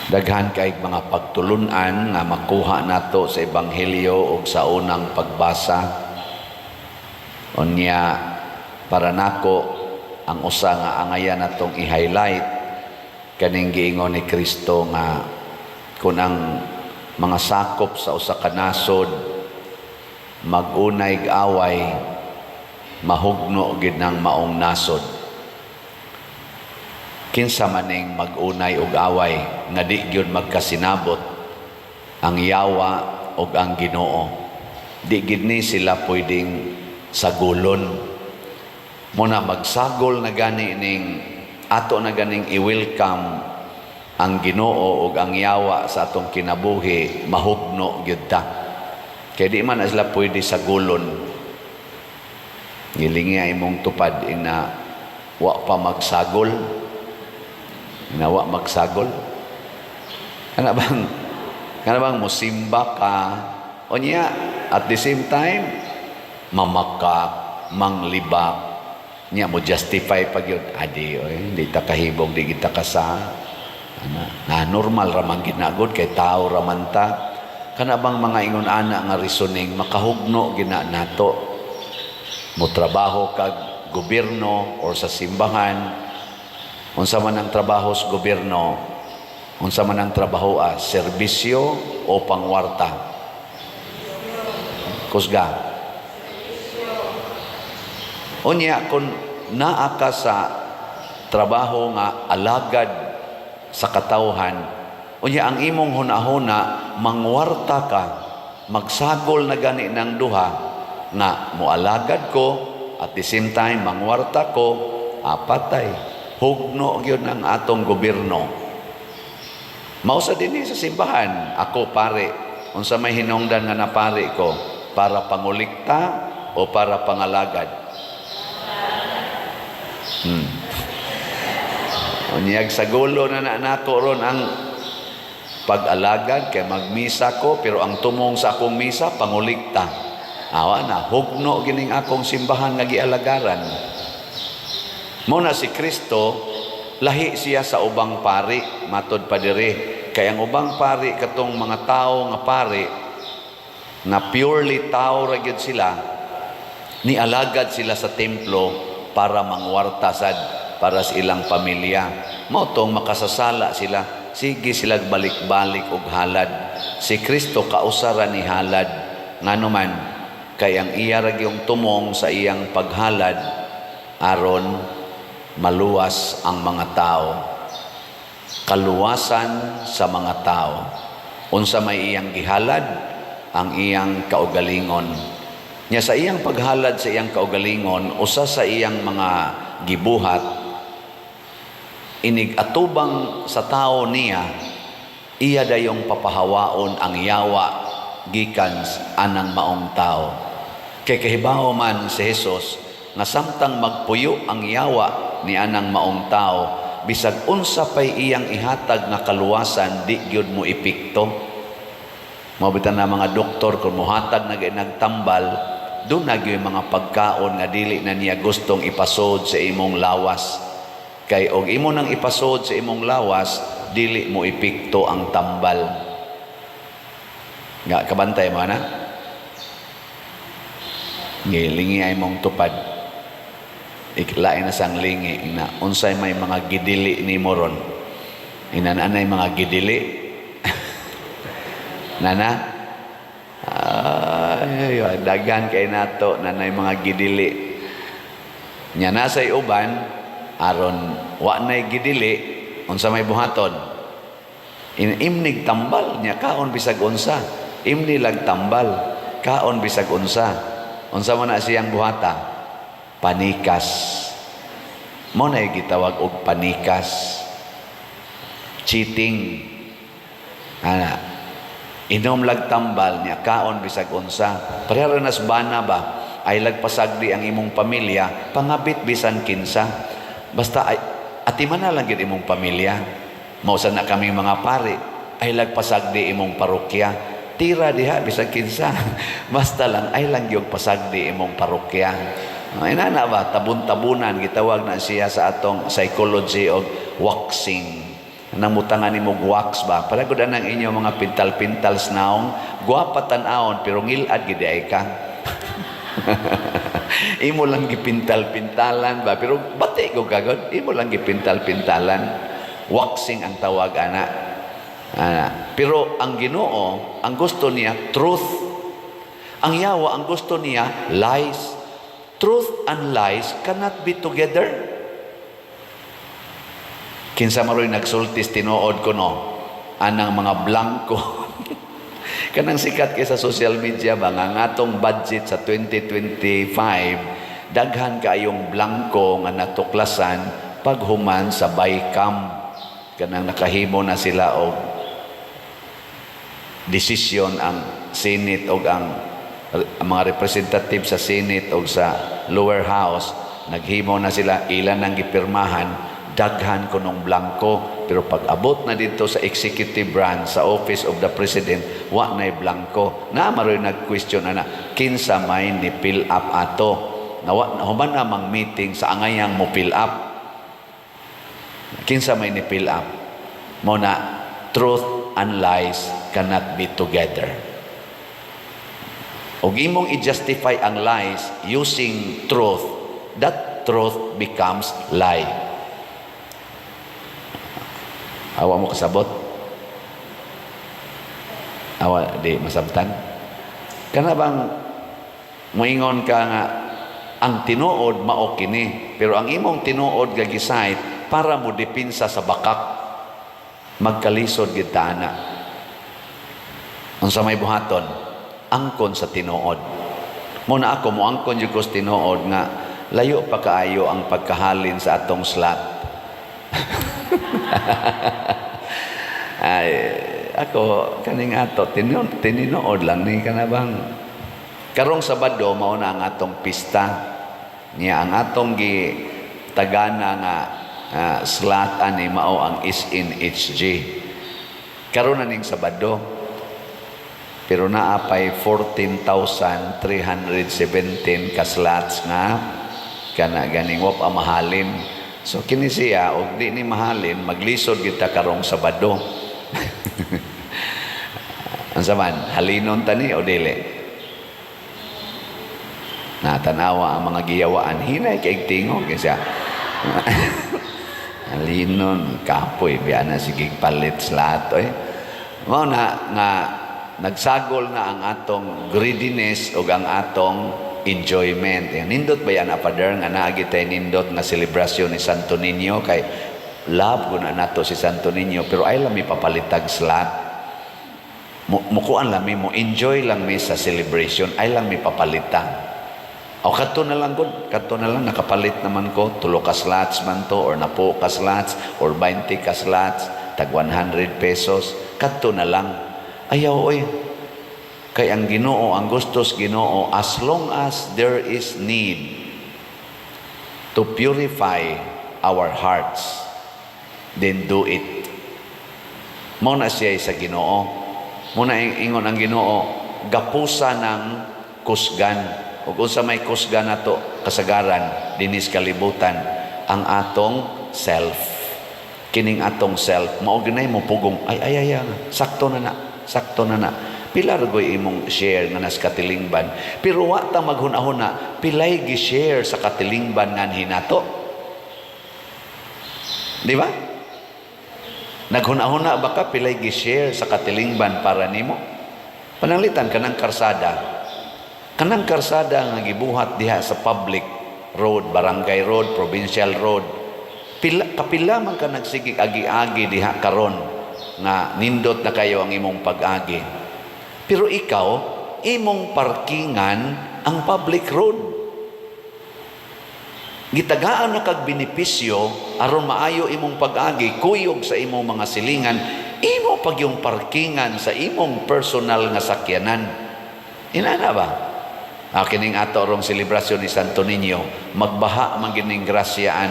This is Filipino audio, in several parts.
Daghan kay mga pagtulunan nga makuha nato sa ebanghelyo ug sa unang pagbasa. Unya para nako ang usa nga angayan natong i-highlight kaning giingon ni Kristo nga kun ang mga sakop sa usa ka nasod mag-unay away, mahugno gid ng maong nasod. Kinsa maning mag-unay og away nga di gyud magkasinabot ang Yawa ug ang Ginoo. Di gid ni sila pwedeng sagulon. Muna magsagol na gani ning ato na ganing i-welcome ang Ginoo ug ang Yawa sa atong kinabuhi, mahugno gyud ta. Kaya di man na sila pwede sagulon. Gilingi imong tupad ina wa pa magsagol. Nawa magsagol. Kana bang musimba ka o niya at the same time mamakak, manglibak niya mo justify pag yun adi hindi ta kahibog di kita kasa na normal ramang ginagod kay tao raman ta. Kana bang mga ingon ana nga reasoning makahugno gina nato mo trabaho kag gobyerno or sa simbahan. Unsa man ang trabaho sa gobyerno, unsa man ang trabaho serbisyo o pangwarta? Kusga. Unya kung naa ka sa trabaho nga alagad sa katawhan, unya ang imong hunahuna mangwarta ka, magsagol na gani ng duha nga moalagad ko at the same time mangwarta ko, patay. Hugno yun ang atong gobyerno. Mausa din sa simbahan. Ako pare, unsa may hinungdan nga napari ko, para pangulikta o para pangalagad? Unyag sa gulo na nako ron ang pag-alagad kay magmisa ko, pero ang tumong sa akong misa pangulikta. Awa na, hugno gining akong simbahan nga gialagaran. Muna si Kristo, lahi siya sa ubang pari, matod pa diri. Kaya ang ubang pari, katong mga tao nga pari, na purely tao ragyod sila, nialagad sila sa templo para mangwarta sad para sa ilang pamilya. Mautong makasasala sila, sige sila balik-balik og halad. Si Kristo kausara ni halad, nga naman, kaya ang iya ragyong tumong sa iyang paghalad, aron maluwas ang mga tao. Kaluwasan sa mga tao. Unsa may iyang gihalad, ang iyang kaugalingon. Nya sa iyang paghalad sa iyang kaugalingon, usa sa iyang mga gibuhat, inig-atubang sa tao niya, iya dayong papahawaon ang Yawa gikan anang maong tao. Kay kahibaw man si Jesus, nga samtang magpuyo ang Yawa ni anang maong tao, bisag unsa pay iyang ihatag nga kaluwasan, di gyud mo epekto. Mabitan na mga doktor kung muhatag na nagtambal, doon na gyud mga pagkaon nga dili na niya gustong ipasod sa imong lawas. Kay og imo nang ipasod sa imong lawas, dili mo epekto ang tambal. Nga kabantay mo na? Gilingi ay mong tupad. Iklain na sang lingi na unsay may mga gidili ni moron. Inananay mga gidili. Nana? Dagan kay nato nanay mga gidili. Nya nasay uban aron wa nay gidili, unsa may buhaton? Imnig tambal nya kaon bisag unsa. Imni lang tambal, kaon bisag unsa. Unsa man na siyang buhata? Panikas. Mo na gitawag og panikas. Cheating. Inom lag tambal niya kaon bisag unsa. Parehara nas bana ba? Ay lagpasagdi ang imong pamilya, pangabit bisan kinsa. Basta ay atiman na lang gid imong pamilya. Mausa na kami mga pare, ay lagpasagdi imong parokya. Tira diha bisag kinsa. Basta lang ay lang gyud pasagdi imong parokya. Ay na ba, tabun-tabunan, gitawag na siya sa atong psychology of waxing. nang mutangan ni mo wax ba palagod ang inyo mga pintal-pintals naong guwapa tan-aon pero ngilad gid ay ka. Imo lang gipintal-pintalan ba pero bati ko kagod imo lang gipintal-pintalan, waxing ang tawag ana. Pero ang Ginoo ang gusto niya truth, ang Yawa ang gusto niya lies. Truth and lies cannot be together. Kinsa maroy nagsultis tinuod ko no anang mga blanco. Kanang sikat kay sa social media ba nga atong budget sa 2025 daghan kaayong blanco nga natuklasan paghuman sa BICAM. Kanang nakahimo na sila og desisyon ang Senate og ang mga representative sa Senate o sa lower house, naghimo na sila ilan ang gipirmahan, daghan ko nung blanco. Pero pag abot na dito sa executive branch, sa office of the president, wa na'y blanco. Na maroy nag-question na kinsa may ni fill up ato. Human namang meeting sa angayang mo fill up. Kinsa may ni fill up. Muna, truth and lies cannot be together. Og imong i-justify ang lies using truth, that truth becomes lie. Awa mo kasabot? Awa di masabtan? Kana bang moingon ka nga ang tinuod mao kini, pero ang imong tinuod gagisayt para mo dipinsa sa bakak, magkalisod gid ta ana. Unsa may buhaton? Angkon sa tinuod. Muna ako mo angkon jud ko sa tinuod nga layo pa kaayo ang pagkahalin sa atong slot. Ay, ako kaning ato tininood lang ni kanabang karong Sabado mao na ang atong pista niya. Ang atong gi tagana nga slot ani mao ang SNHG karon na ning Sabado, pero naapay 14,317 ka slots nga kana ganing wa pa mahalin. So kini siya og di ni mahalin maglisod kita karong Sabado. Ansa man halinon tani o dili? Natanawa ang mga giyawaan hinay kay tingog siya. Halinon kapoy biya na sige palit slot oy. Mao na nga nagsagol na ang atong greediness o ang atong enjoyment. Nindot ba yan apader nga naagi tayo nindot nga selebrasyon ni Santo Niño kay love ko na nato si Santo Niño pero ay lang may papalitag slot. Mukuan lang mo enjoy lang may sa celebration ay lang may papalitag. O kato na lang gud, kato na lang nakapalit naman ko 3 ka slots man to or 10 ka slots or 20 ka slots tag 100 pesos. Kato na lang. Ayaw oy. Kay ang Ginoo, ang gustos Ginoo, as long as there is need to purify our hearts, then do it. Mao na siya sa Ginoo. Muna ingon ang Ginoo, gapusa ng kusgan. Ug unsa may kusgan nato kasagaran dinis kalibutan ang atong self. Kining atong self mao ginay mo pugong ay sakto na na. Pila ra goy imong share nga nas katilingban. Pero wa ta maghunahuna pilay gi-share sa katilingban nga hinato. Di ba? Naghunahuna ba ka pilay gi-share sa katilingban para nimo? Pananglitan kanang karsada. Kanang karsada nga gibuhat diha sa public road, barangay road, provincial road. Kapila man ka nagsigig agi-agi diha karon nga nindot na kayo ang imong pag-agi. Pero ikaw, imong parkingan ang public road. Gitagaan na kag benepisyo aron maayo imong pag-agi, kuyog sa imong mga silingan, imo pag yung parkingan sa imong personal nga sakyanan. Inana ba? Kining ato rong selebrasyon ni Santo Niño, magbaha man gining grasya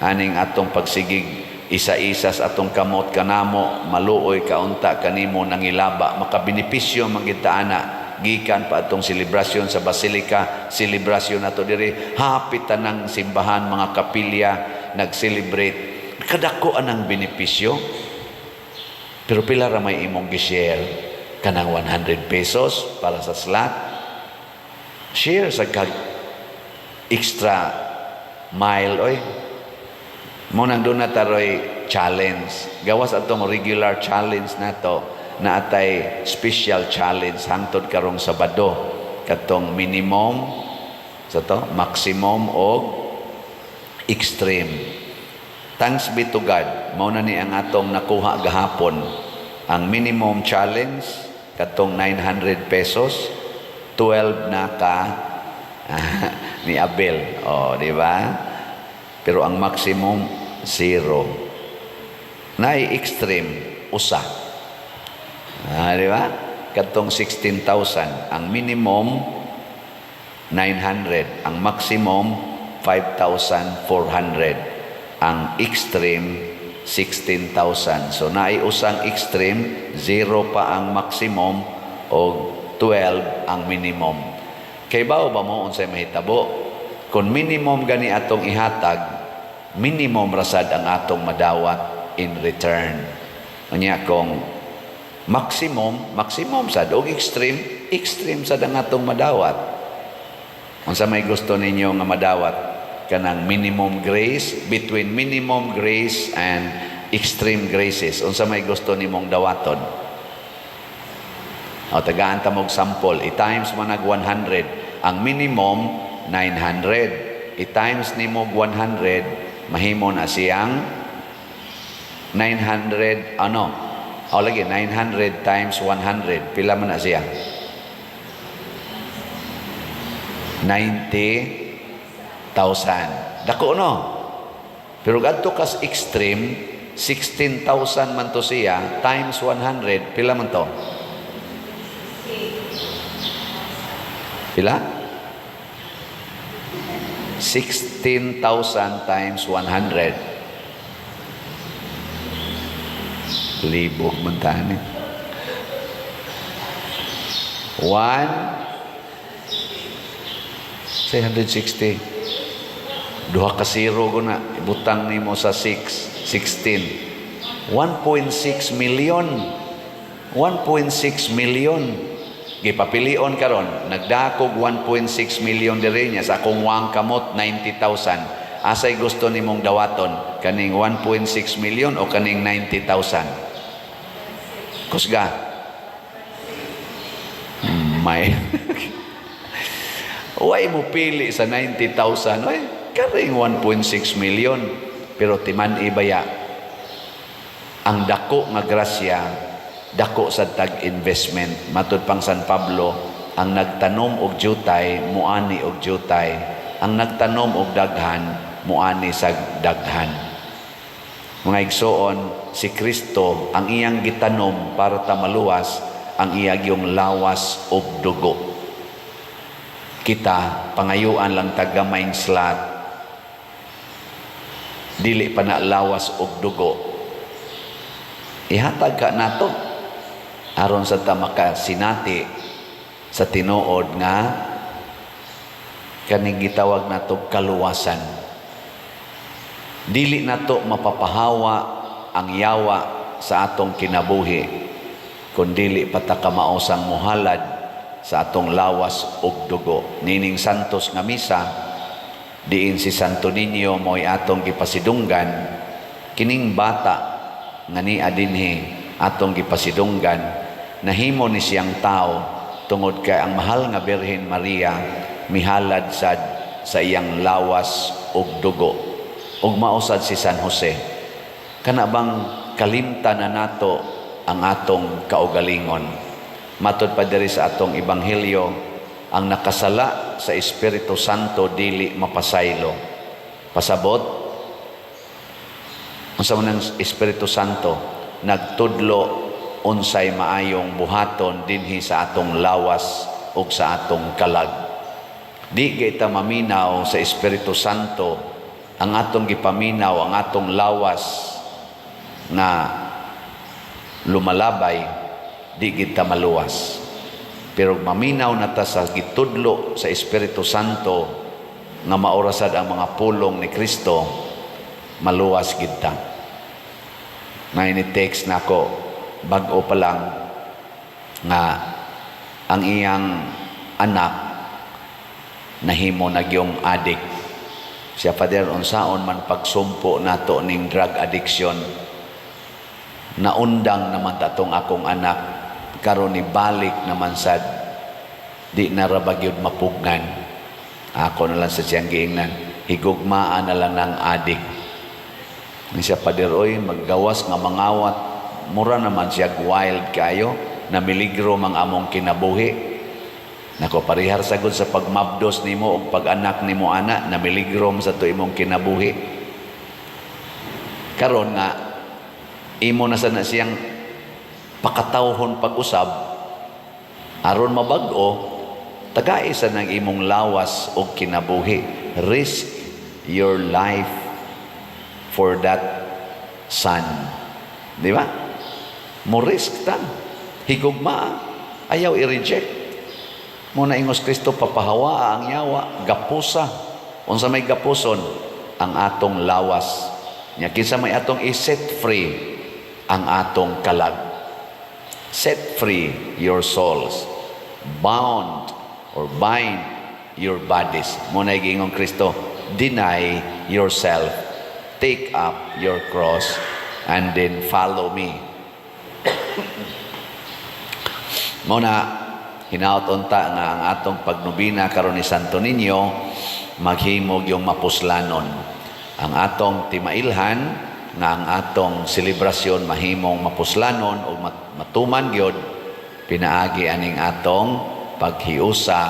aning atong pagsigig isa-isa sa atong kamot kanamo, maluoy kaunta kanimo nangilaba, makabenepisyo magitaana gikan pa atong selebrasyon sa Basilika, selebrasyon nato diri hapit tanang simbahan mga kapilya nag-celebrate kadako anang benepisyo. Pero pila ra may imong gi-share kanang 100 pesos para sa slot. Share sa kag extra mile oy. Mo nang doon na taroy challenge. Gawas atong regular challenge nato na atay special challenge hangtod karong Sabado. Katong minimum sa to, maximum o extreme. Thanks be to God. Mao na ni ang atong nakuha gahapon. Ang minimum challenge katong 900 pesos, 12 na ka ni Abel. Oh, di ba? Pero ang maximum 0. Nay extreme usa. Di ba? Katong 16,000, ang minimum 900, ang maximum 5,400, ang extreme 16,000. So naiusang extreme, 0 pa ang maximum o 12 ang minimum. Kay bao ba mo unsay mahitabo? Kung minimum gani atong ihatag, minimum rasad ang atong madawat in return. Unya kung maximum sad og extreme sad ang atong madawat. Unsa may gusto ninyo nga madawat? Kanang minimum grace, between minimum grace and extreme graces. Unsa may gusto nimong dawaton? O tagaan ta mog sample, i-times mo nag 100. Ang minimum 900. I-times nimo 100, mahimo na siyang 900 ano? O lagi 900 times 100. Pila man na siya? 90,000. Dako no? Pero gadto kas extreme, 16,000 man to siya times 100, pila man to? Pila? 16,000 times 100. Libog man tani. 160. Duha ka zero ko na ibutang nimo sa 16. 1.6 million. 1.6 million. Gipapilion karon, nagdakog 1.6 million diri niya sa akong wang kamot 90,000. Asay gusto nimong dawaton, kaning 1.6 million o kaning 90,000? Kusga. May. Way mo pili sa 90,000. Ay, karing 1.6 million. Pero timan ibaya, ang dako nga grasya, dako sa tag-investment. Matud pang San Pablo, ang nagtanom og jutay, muani og jutay. Ang nagtanom og daghan, muani sa daghan. Mga igsoon, si Kristo, ang iyang gitanom para ta maluwas, ang iyang yung lawas og dugo. Kita, pangayuan lang tagamayng slot. Dili pa na lawas og dugo. Ihatag ka nato. Aron sa tamaka sinati sa tinuod nga kaning gitawag nato kaluwasan. Dili nato mapapahawa ang yawa sa atong kinabuhi kun dili patakamaosang muhalad sa atong lawas ug dugo. Nining santos nga misa diin si Santo Niño mo'y atong gipasidunggan, kining bata nga ni adinhi atong gipasidunggan, nahimo ni siyang tao tungod kay ang mahal nga Birhen Maria mihalad sad sa iyang lawas ug dugo. Ug mausad si San Jose, kana bang kalimtan na nato ang atong kaugalingon. Matod pa diri sa atong ebanghelyo, ang nakasala sa Espiritu Santo dili mapasaylo. Pasabot, unsa man ang Espiritu Santo, nagtudlo unsay maayong buhaton dinhi sa atong lawas ug sa atong kalag. Di kita maminaw sa Espiritu Santo ang atong gipaminaw, ang atong lawas nga lumalabay, di kita maluwas. Pero maminaw na ta sa gitudlo sa Espiritu Santo nga maorasad ang mga pulong ni Kristo, maluwas kita. Ngayon ni-text na ako, bag-o pa lang, nga ang iyang anak nahimo na yung addict. Siya Father, unsaon man pagsumpo nato ning drug addiction, naundang naman tatong akong anak, karon ni balik naman sad, di narabagyod mapugnan. Ako na lang sa siyang giingnan, higugmaan na lang ng addict. Ni siya Father, oy, maggawas nga mangawat, mura naman siya wild kayo, na miligro mang among kinabuhi. Nako, parihar sagod sa pagmabdos nimo o pag-anak nimo ana, na miligrom sa to imong kinabuhi. Karon nga, imo na sana siyang pakatawhon pag-usab, aron mabag-o, tagay sa ng imong lawas o kinabuhi. Risk your life for that son. Di ba? Mo risk ta. Higugma, ayaw i-reject. Muna ingos Kristo, papahawa ang yawa, gapusa. Unsa may gapuson, ang atong lawas. Nya kinsa may atong i-set free, ang atong kalag. Set free your souls. Bound or bind your bodies. Muna ingong Kristo, deny yourself. Take up your cross and then follow me. Muna, hinaot unta nga ang atong pagnubina karon ni Santo Niño maghimog yung mapuslanon. Ang atong timailhan nga ang atong selebrasyon mahimong mapuslanon o matuman gyud pinaagi aning atong paghiusa,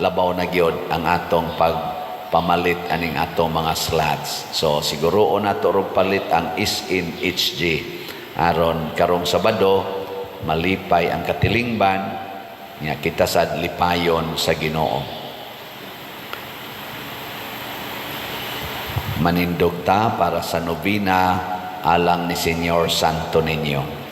labaw na gyud ang atong pagpamalit aning atong mga slots. So siguroon nato og palit ang is in HG aron karong Sabado malipay ang katilingban nga kita sad lipayon sa Ginoo. Manindog ta para sa nobina alang ni Señor Santo Niño.